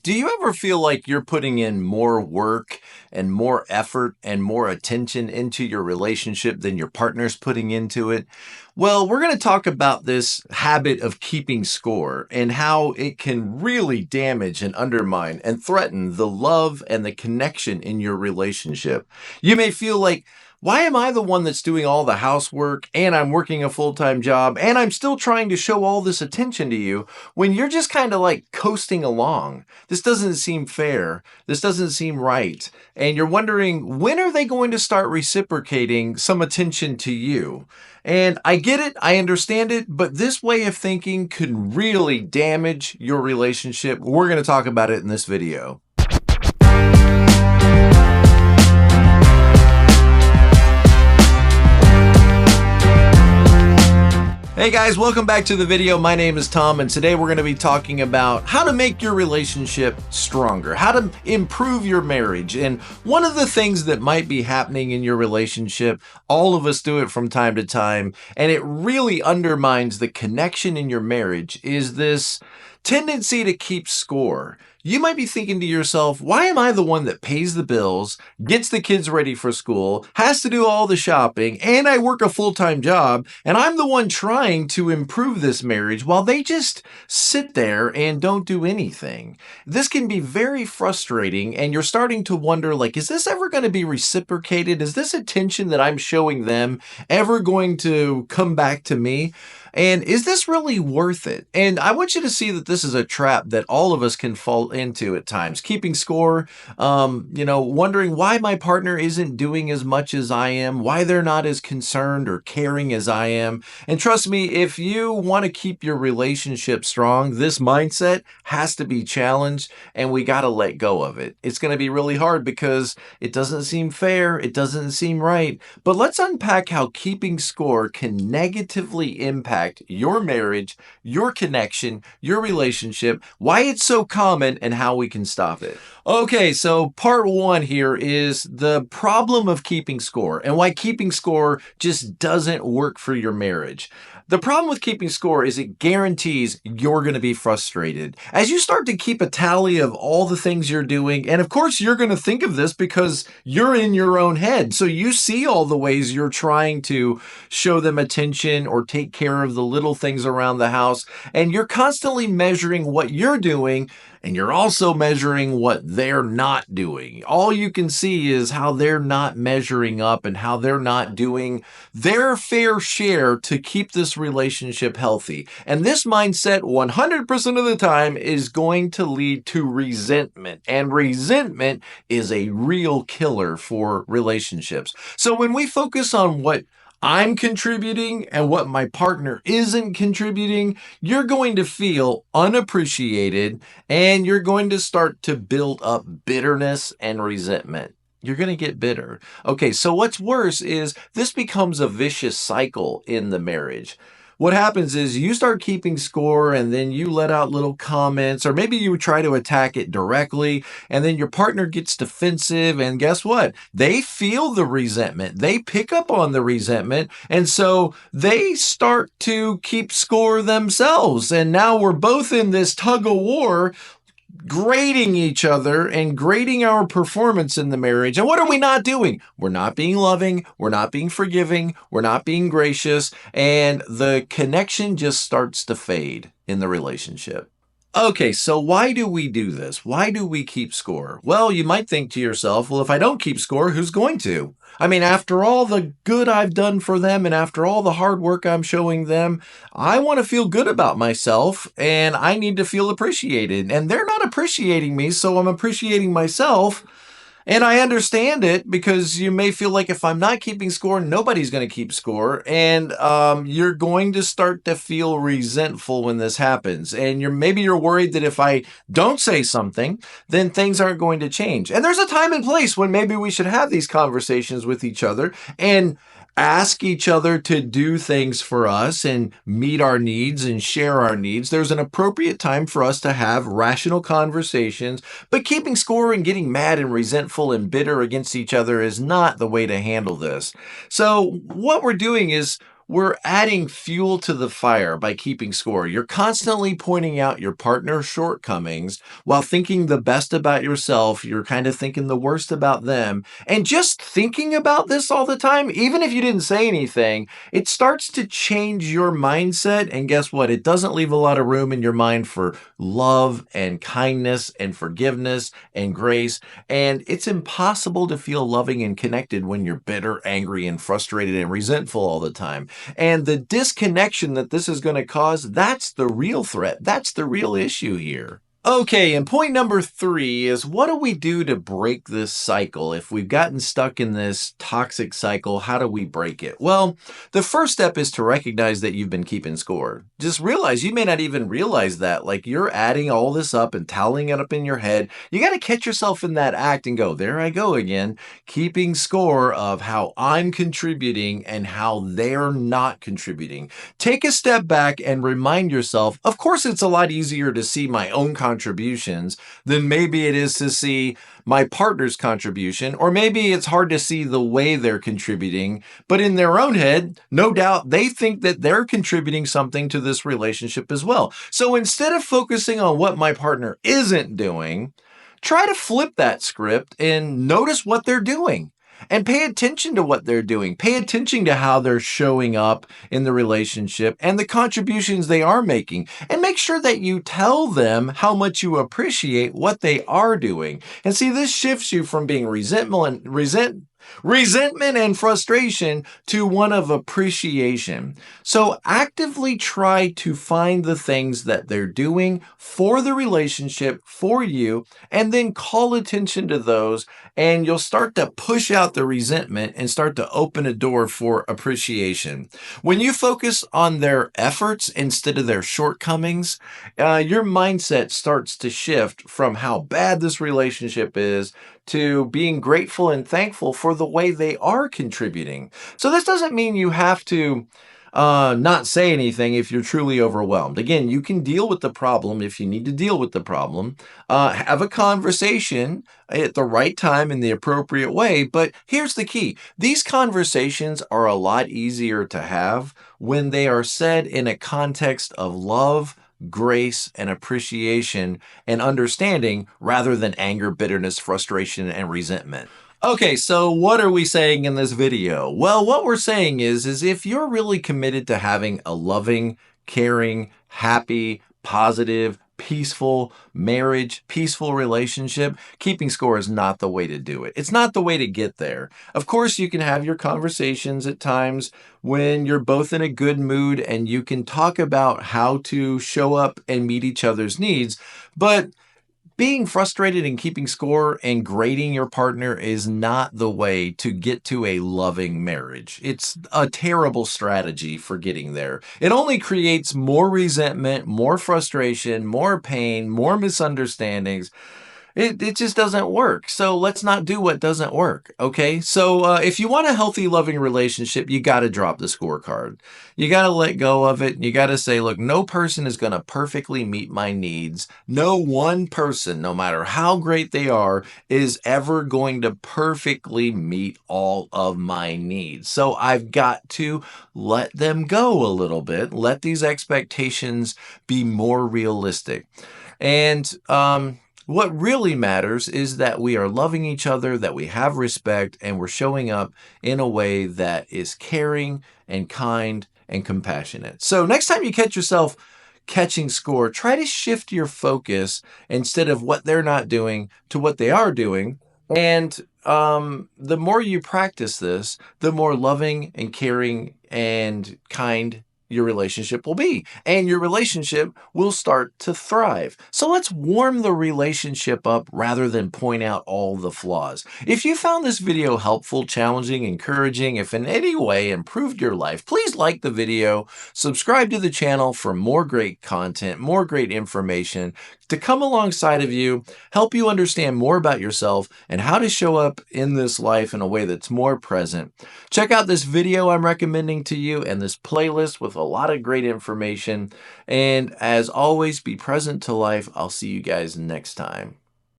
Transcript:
Do you ever feel like you're putting in more work and more effort and more attention into your relationship than your partner's putting into it? Well, we're going to talk about this habit of keeping score and how it can really damage and undermine and threaten the love and the connection in your relationship. You may feel like, why am I the one that's doing all the housework and I'm working a full-time job and I'm still trying to show all this attention to you when you're just kind of like coasting along? This doesn't seem fair. This doesn't seem right. And you're wondering, when are they going to start reciprocating some attention to you? And I get it, I understand it, but this way of thinking could really damage your relationship. We're going to talk about it in this video. Hey guys, welcome back to the video. My name is Tom, and today we're going to be talking about how to make your relationship stronger, how to improve your marriage. And one of the things that might be happening in your relationship, all of us do it from time to time, and it really undermines the connection in your marriage, is this tendency to keep score. You might be thinking to yourself, why am I the one that pays the bills, gets the kids ready for school, has to do all the shopping, and I work a full-time job, and I'm the one trying to improve this marriage while they just sit there and don't do anything? This can be very frustrating, and you're starting to wonder, like, is this ever going to be reciprocated? Is this attention that I'm showing them ever going to come back to me? And is this really worth it? And I want you to see that this is a trap that all of us can fall into at times. Keeping score, wondering why my partner isn't doing as much as I am, why they're not as concerned or caring as I am. And trust me, if you want to keep your relationship strong, this mindset has to be challenged, and we got to let go of it. It's going to be really hard because it doesn't seem fair, it doesn't seem right. But let's unpack how keeping score can negatively impact your marriage, your connection, your relationship, why it's so common, and how we can stop it. Okay, so part one here is the problem of keeping score and why keeping score just doesn't work for your marriage. The problem with keeping score is it guarantees you're going to be frustrated. As you start to keep a tally of all the things you're doing, and of course you're going to think of this because you're in your own head. So you see all the ways you're trying to show them attention or take care of the little things around the house, and you're constantly measuring what you're doing, and you're also measuring what they're not doing. All you can see is how they're not measuring up and how they're not doing their fair share to keep this relationship healthy. And this mindset 100% of the time is going to lead to resentment. And resentment is a real killer for relationships. So when we focus on what I'm contributing and what my partner isn't contributing, you're going to feel unappreciated, and you're going to start to build up bitterness and resentment. You're going to get bitter. Okay, so what's worse is this becomes a vicious cycle in the marriage. What happens is you start keeping score, and then you let out little comments, or maybe you try to attack it directly, and then your partner gets defensive, and guess what? They feel the resentment. They pick up on the resentment, and so they start to keep score themselves. And now we're both in this tug of war, grading each other and grading our performance in the marriage. And what are we not doing? We're not being loving. We're not being forgiving. We're not being gracious. And the connection just starts to fade in the relationship. Okay, so why do we do this? Why do we keep score? Well, you might think to yourself, well, if I don't keep score, who's going to? I mean, after all the good I've done for them and after all the hard work I'm showing them, I want to feel good about myself, and I need to feel appreciated. And they're not appreciating me, so I'm appreciating myself. And I understand it, because you may feel like if I'm not keeping score, nobody's going to keep score. And you're going to start to feel resentful when this happens. And maybe you're worried that if I don't say something, then things aren't going to change. And there's a time and place when maybe we should have these conversations with each other and ask each other to do things for us and meet our needs and share our needs. There's an appropriate time for us to have rational conversations, but keeping score and getting mad and resentful and bitter against each other is not the way to handle this. So what we're doing is we're adding fuel to the fire by keeping score. You're constantly pointing out your partner's shortcomings while thinking the best about yourself. You're kind of thinking the worst about them. And just thinking about this all the time, even if you didn't say anything, it starts to change your mindset. And guess what? It doesn't leave a lot of room in your mind for love and kindness and forgiveness and grace. And it's impossible to feel loving and connected when you're bitter, angry, and frustrated and resentful all the time. And the disconnection that this is going to cause, that's the real threat. That's the real issue here. Okay, and point number 3 is, what do we do to break this cycle? If we've gotten stuck in this toxic cycle, how do we break it? Well, the first step is to recognize that you've been keeping score. Just realize you may not even realize that. Like, you're adding all this up and tallying it up in your head. You got to catch yourself in that act and go, there I go again, keeping score of how I'm contributing and how they're not contributing. Take a step back and remind yourself, of course, it's a lot easier to see my own contributions than maybe it is to see my partner's contribution, or maybe it's hard to see the way they're contributing, but in their own head, no doubt they think that they're contributing something to this relationship as well. So instead of focusing on what my partner isn't doing, try to flip that script and notice what they're doing. And pay attention to what they're doing. Pay attention to how they're showing up in the relationship and the contributions they are making. And make sure that you tell them how much you appreciate what they are doing. And see, this shifts you from being resentment and frustration to one of appreciation. So actively try to find the things that they're doing for the relationship, for you, and then call attention to those, and you'll start to push out the resentment and start to open a door for appreciation. When you focus on their efforts instead of their shortcomings, your mindset starts to shift from how bad this relationship is to being grateful and thankful for the way they are contributing. So this doesn't mean you have to not say anything if you're truly overwhelmed. Again, you can deal with the problem if you need to deal with the problem. Have a conversation at the right time in the appropriate way. But here's the key. These conversations are a lot easier to have when they are said in a context of love, grace, and appreciation and understanding, rather than anger, bitterness, frustration, and resentment. Okay, so what are we saying in this video? Well, what we're saying is if you're really committed to having a loving, caring, happy, positive, peaceful marriage, peaceful relationship, keeping score is not the way to do it. It's not the way to get there. Of course, you can have your conversations at times when you're both in a good mood and you can talk about how to show up and meet each other's needs, but being frustrated and keeping score and grading your partner is not the way to get to a loving marriage. It's a terrible strategy for getting there. It only creates more resentment, more frustration, more pain, more misunderstandings. It just doesn't work. So let's not do what doesn't work, okay? So if you want a healthy, loving relationship, you got to drop the scorecard. You got to let go of it. You got to say, look, no person is going to perfectly meet my needs. No one person, no matter how great they are, is ever going to perfectly meet all of my needs. So I've got to let them go a little bit. Let these expectations be more realistic. And, what really matters is that we are loving each other, that we have respect, and we're showing up in a way that is caring and kind and compassionate. So next time you catch yourself catching score, try to shift your focus instead of what they're not doing to what they are doing. And the more you practice this, the more loving and caring and kind your relationship will be, and your relationship will start to thrive. So let's warm the relationship up rather than point out all the flaws. If you found this video helpful, challenging, encouraging, if in any way improved your life, please like the video, subscribe to the channel for more great content, more great information to come alongside of you, help you understand more about yourself and how to show up in this life in a way that's more present. Check out this video I'm recommending to you and this playlist with a lot of great information. And as always, be present to life. I'll see you guys next time.